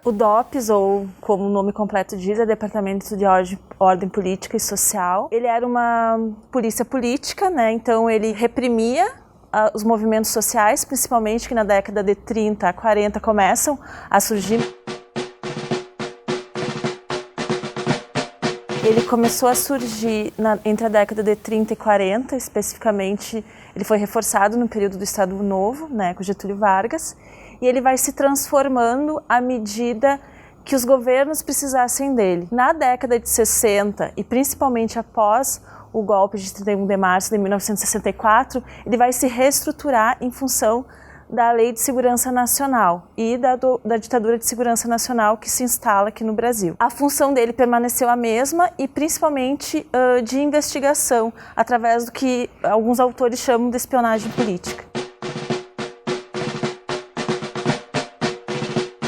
O DOPS, ou como o nome completo diz, é Departamento de Ordem Política e Social. Ele era uma polícia política, né? Então ele reprimia os movimentos sociais, principalmente que na década de 30 a 40 começam a surgir. Ele começou a surgir entre a década de 30 e 40, especificamente ele foi reforçado no período do Estado Novo, né, com Getúlio Vargas, e ele vai se transformando à medida que os governos precisassem dele. Na década de 60, e principalmente após o golpe de 31 de março de 1964, ele vai se reestruturar em função da Lei de Segurança Nacional e da ditadura de segurança nacional que se instala aqui no Brasil. A função dele permaneceu a mesma e principalmente de investigação, através do que alguns autores chamam de espionagem política.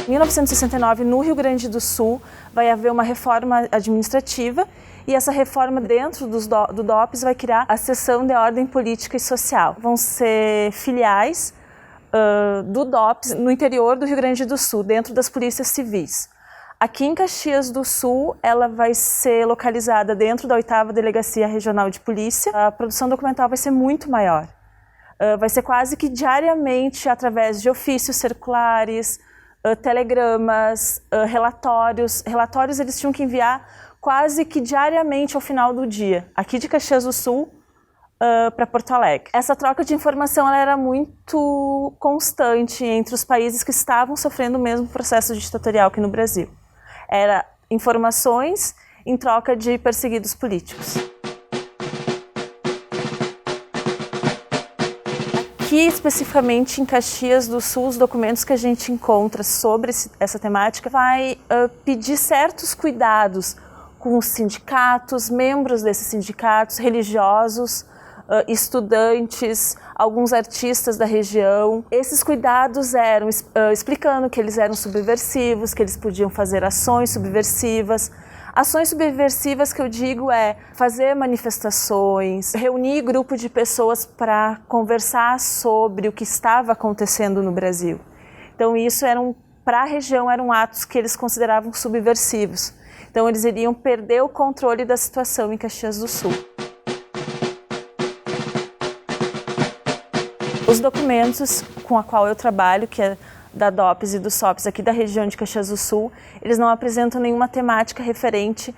Em 1969, no Rio Grande do Sul, vai haver uma reforma administrativa e essa reforma dentro do DOPS vai criar a Seção de Ordem Política e Social. Vão ser filiais do DOPS no interior do Rio Grande do Sul, dentro das polícias civis. Aqui em Caxias do Sul, ela vai ser localizada dentro da 8ª Delegacia Regional de Polícia. A produção documental vai ser muito maior. Vai ser quase que diariamente, através de ofícios circulares, telegramas, relatórios. Relatórios eles tinham que enviar quase que diariamente ao final do dia, aqui de Caxias do Sul, para Porto Alegre. Essa troca de informação ela era muito constante entre os países que estavam sofrendo o mesmo processo ditatorial aqui no Brasil. Era informações em troca de perseguidos políticos. Aqui, especificamente em Caxias do Sul, os documentos que a gente encontra sobre essa temática vai pedir certos cuidados com os sindicatos, membros desses sindicatos, religiosos, estudantes, alguns artistas da região. Esses cuidados eram explicando que eles eram subversivos, que eles podiam fazer ações subversivas. Ações subversivas que eu digo é fazer manifestações, reunir grupo de pessoas para conversar sobre o que estava acontecendo no Brasil. Então isso para a região eram atos que eles consideravam subversivos. Então eles iriam perder o controle da situação em Caxias do Sul. Os documentos com a qual eu trabalho, que é da DOPS e do SOPS aqui da região de Caxias do Sul, eles não apresentam nenhuma temática referente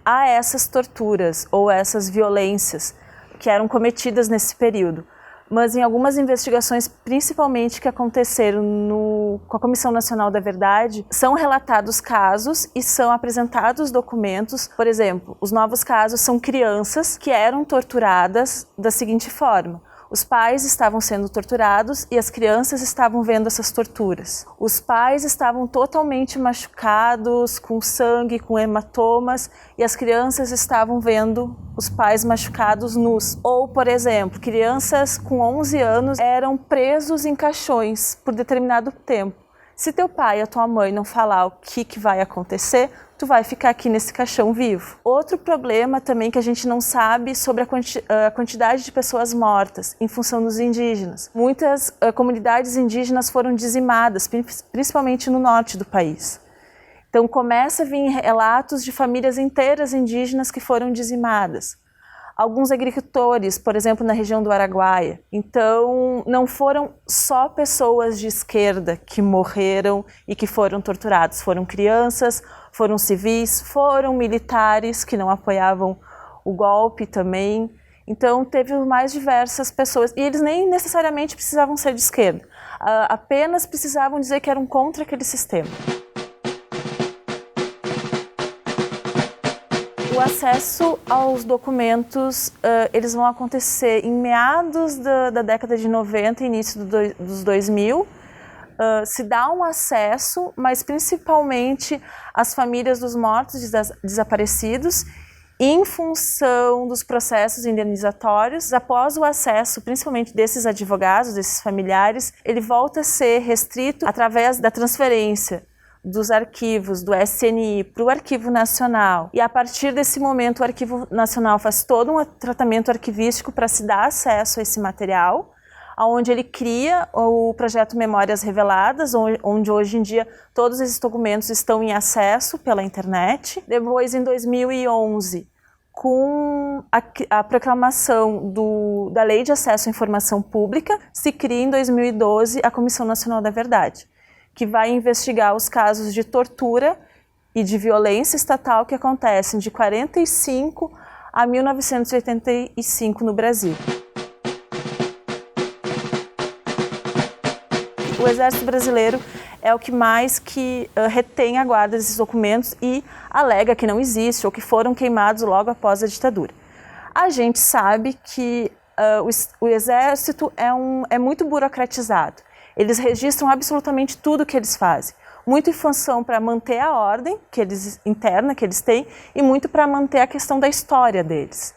a essas torturas ou essas violências que eram cometidas nesse período. Mas em algumas investigações, principalmente que aconteceram com a Comissão Nacional da Verdade, são relatados casos e são apresentados documentos. Por exemplo, os novos casos são crianças que eram torturadas da seguinte forma: os pais estavam sendo torturados e as crianças estavam vendo essas torturas. Os pais estavam totalmente machucados, com sangue, com hematomas, e as crianças estavam vendo os pais machucados nus. Ou, por exemplo, crianças com 11 anos eram presos em caixões por determinado tempo. Se teu pai e a tua mãe não falar o que vai acontecer, tu vai ficar aqui nesse caixão vivo. Outro problema também que a gente não sabe sobre a quantidade de pessoas mortas em função dos indígenas. Muitas comunidades indígenas foram dizimadas, principalmente no norte do país. Então começa a vir relatos de famílias inteiras indígenas que foram dizimadas. Alguns agricultores, por exemplo, na região do Araguaia. Então, não foram só pessoas de esquerda que morreram e que foram torturados. Foram crianças, foram civis, foram militares que não apoiavam o golpe também. Então, teve mais diversas pessoas. E eles nem necessariamente precisavam ser de esquerda. Apenas precisavam dizer que eram contra aquele sistema. O acesso aos documentos, eles vão acontecer em meados da década de 90 e início dos 2000. Se dá um acesso, mas principalmente às famílias dos mortos e desaparecidos, em função dos processos indenizatórios. Após o acesso, principalmente desses advogados, desses familiares, ele volta a ser restrito através da transferência dos arquivos do SNI para o Arquivo Nacional. E a partir desse momento o Arquivo Nacional faz todo um tratamento arquivístico para se dar acesso a esse material. onde ele cria o projeto Memórias Reveladas, onde hoje em dia todos esses documentos estão em acesso pela internet. Depois, em 2011, com a proclamação da Lei de Acesso à Informação Pública, se cria em 2012 a Comissão Nacional da Verdade, que vai investigar os casos de tortura e de violência estatal que acontecem de 1945 a 1985 no Brasil. O Exército Brasileiro é o que mais retém a guarda desses documentos e alega que não existe ou que foram queimados logo após a ditadura. A gente sabe que o Exército é muito burocratizado. Eles registram absolutamente tudo que eles fazem. Muito em função para manter a ordem interna que eles têm e muito para manter a questão da história deles.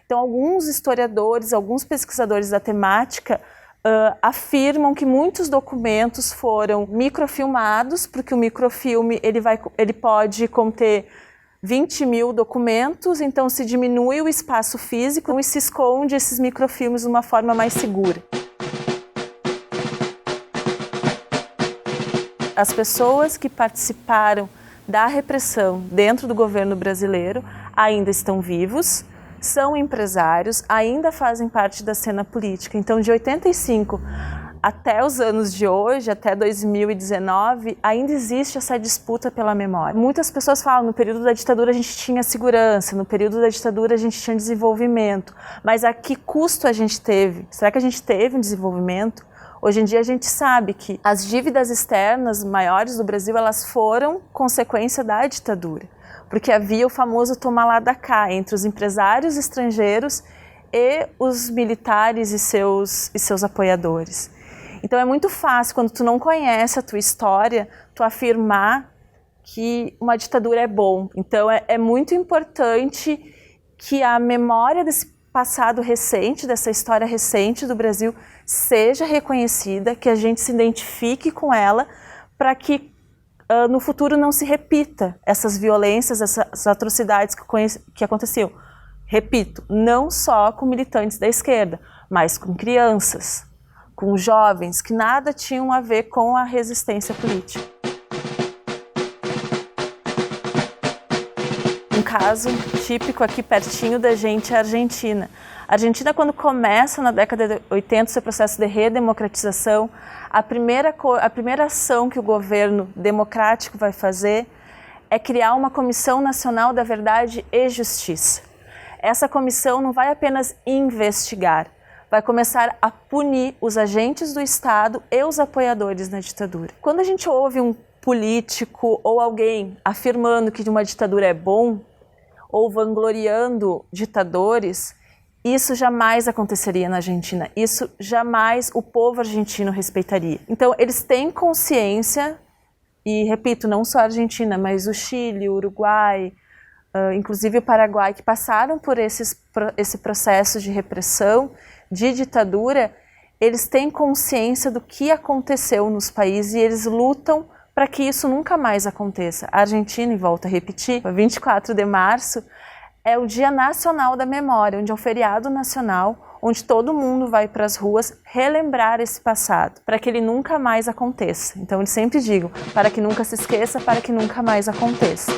Então, alguns historiadores, alguns pesquisadores da temática afirmam que muitos documentos foram microfilmados, porque o microfilme ele pode conter 20 mil documentos, então se diminui o espaço físico e se esconde esses microfilmes de uma forma mais segura. As pessoas que participaram da repressão dentro do governo brasileiro ainda estão vivos, são empresários, ainda fazem parte da cena política. Então, de 85 até os anos de hoje, até 2019, ainda existe essa disputa pela memória. Muitas pessoas falam, no período da ditadura a gente tinha segurança, no período da ditadura a gente tinha desenvolvimento, mas a que custo a gente teve? Será que a gente teve um desenvolvimento? Hoje em dia a gente sabe que as dívidas externas maiores do Brasil, elas foram consequência da ditadura, porque havia o famoso toma lá da cá entre os empresários estrangeiros e os militares e seus apoiadores. Então é muito fácil, quando tu não conhece a tua história, tu afirmar que uma ditadura é bom. Então é muito importante que a memória desse passado recente, dessa história recente do Brasil, seja reconhecida, que a gente se identifique com ela, para que no futuro não se repita essas violências, essas atrocidades que aconteciam. Repito, não só com militantes da esquerda, mas com crianças, com jovens, que nada tinham a ver com a resistência política. Um caso típico aqui pertinho da gente é a Argentina. A Argentina, quando começa na década de 80 o seu processo de redemocratização, a primeira ação que o governo democrático vai fazer é criar uma Comissão Nacional da Verdade e Justiça. Essa comissão não vai apenas investigar, vai começar a punir os agentes do Estado e os apoiadores da ditadura. Quando a gente ouve um político ou alguém afirmando que uma ditadura é bom, ou vangloriando ditadores, isso jamais aconteceria na Argentina, isso jamais o povo argentino respeitaria. Então eles têm consciência, e repito, não só a Argentina, mas o Chile, o Uruguai, inclusive o Paraguai, que passaram por esse processo de repressão, de ditadura, eles têm consciência do que aconteceu nos países e eles lutam para que isso nunca mais aconteça. A Argentina, e volto a repetir, 24 de março é o Dia Nacional da Memória, onde é um feriado nacional, onde todo mundo vai para as ruas relembrar esse passado, para que ele nunca mais aconteça. Então eles sempre digam, para que nunca se esqueça, para que nunca mais aconteça.